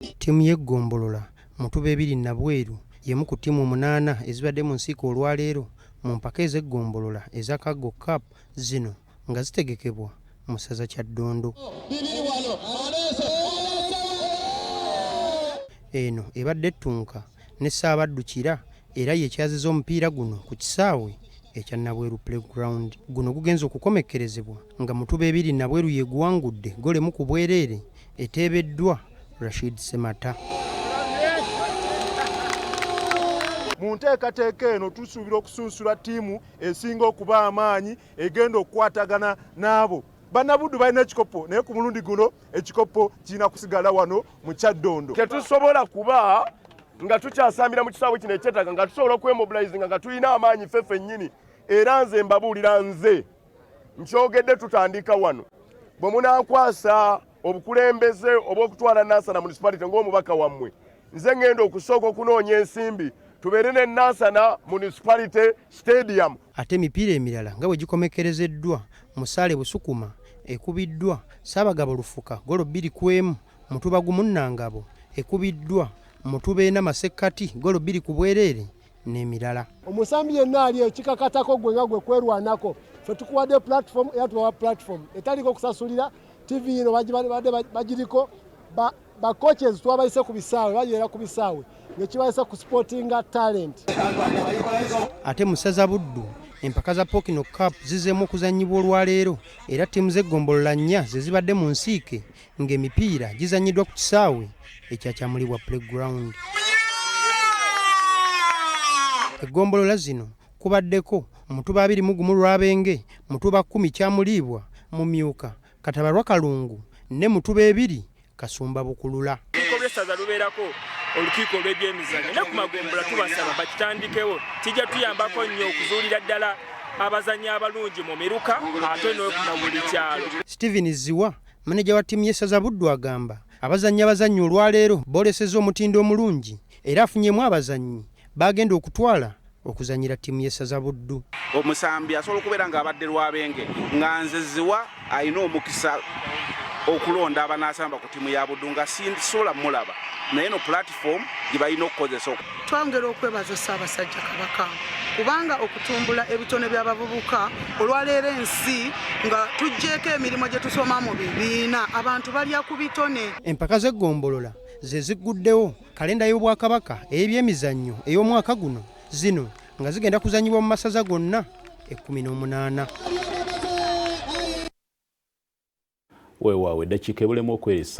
Ttiimu y'eggombolola Mutuba 2 Nabweru y'emu ku ttiimu 8 ezibadde mu nsiike olwaleero mu mpaka ez'eggombolola eza Kago Cup zino nga zitegekebwa mu ssaza Kyaddondo. Eno ebadde ettunka ne Ssaabaddukira era y'ekyaziza omupiira guno ku kisaawe ekya Nabweru Playground. Guno gugenza okukomekkerezebwa nga Mutuba 2 Nabweru yeguwangudde golemu ku bwereere eteebeddwa Rashid Semata. Mu nteekateeka eno tusuubira okusunsula ttiimu esinga okuba amaanyi egenda okukwatagana n'abo. Bannabuddu balina ekikopo naye ku mulundi guno ekikopo kirina kusigala wano mu Kyaddondo. Tetusobola kuba nga tukyasambira mu kisaawe kino ekyetaaga nga tusobola okwemobilizinga nga tulina amaanyi ffe ffennyini, era nze mbabuulira nze nkyogedde tutandika wano. Bwe munankwasa obukulembeze obw'okutwala Nansana Municipality ng'omubaka wammwe, nze ngenda okusooka okunoonya ensimbi tubeere ne Nansana Municipality Stadium. Ate emipiira emirala nga bwe gikomekkerezeddwa Musaale Busukuma ekubiddwa Ssaabagabo Lufuka golo 2-1, Mutuba Gumunnangabo ekubiddwa Mutuba 4 Masekkati golo 2 ku bwereere n'emirala. Omusambi yenna ali ekikakatako gwe nga gwe kwerwanako, ffe tukuwadde platform era tubawa platform etaliko kusasulira. TV ino bagiriko ba coaches twabayise ku bisaawe bajeera ku bisaawe ngekibayise ku sporting talent. Ate mu ssaza Buddu empaka za Pokino Cup zizeemu okuzannyibwa olwaleero era ttiimu z'eggombolola 4 ze zibadde mu nsiike ng'emipiira gizannyiddwa ku kisaawe ekyakyamulibwa Playground. Eggombolola zino kubaddeko Mutuba 21 Lwabenge, Mutuba 10 Kyamuliibwa, Mumyuka, Katabalwa Kalungu ne Mutuba 2 Kasumba Bukulula. Essaza lubeerako olukiiko lw'ebyemizannyo ne ku magombolola tubasaba bakitandikewo, kijja tuyambako nnyo okuzuulira ddala abazannyi abalungi mu miruka ate n'okuna buli kyalo. Stephen Ziwa maneja wa ttiimu y'essaza Buddu agamba abazannyi olwaleero boolesezza omutindo omulungi era afunyemu abazannyi bagenda okutwala okuzannyira ttiimu y'essaza Buddu. Omusambi asobola okubeera ng'abadde Lwabenge nga nze Ziwa alina omukisa okulonda abanasamba ku ttiimu ya Buddu nga sinsobola mulaba naye no platform gye balina okukozesa. Twongera okwebaza Ssaabasajja Kabaka kubanga okutumbula ebitone by'abavubuka olwaleero ensi nga tuggyeko emirimu gye tusoma mu bibiina abantu balya ku bitone. Empaka z'eggombolola ze zigguddewo kalenda y'Obwakabaka ey'ebyemizannyo ey'omwaka guno zino nga zigenda kuzannyibwa mu masaza gonna 18. Weewaawo eddakiika ebulemu okweresa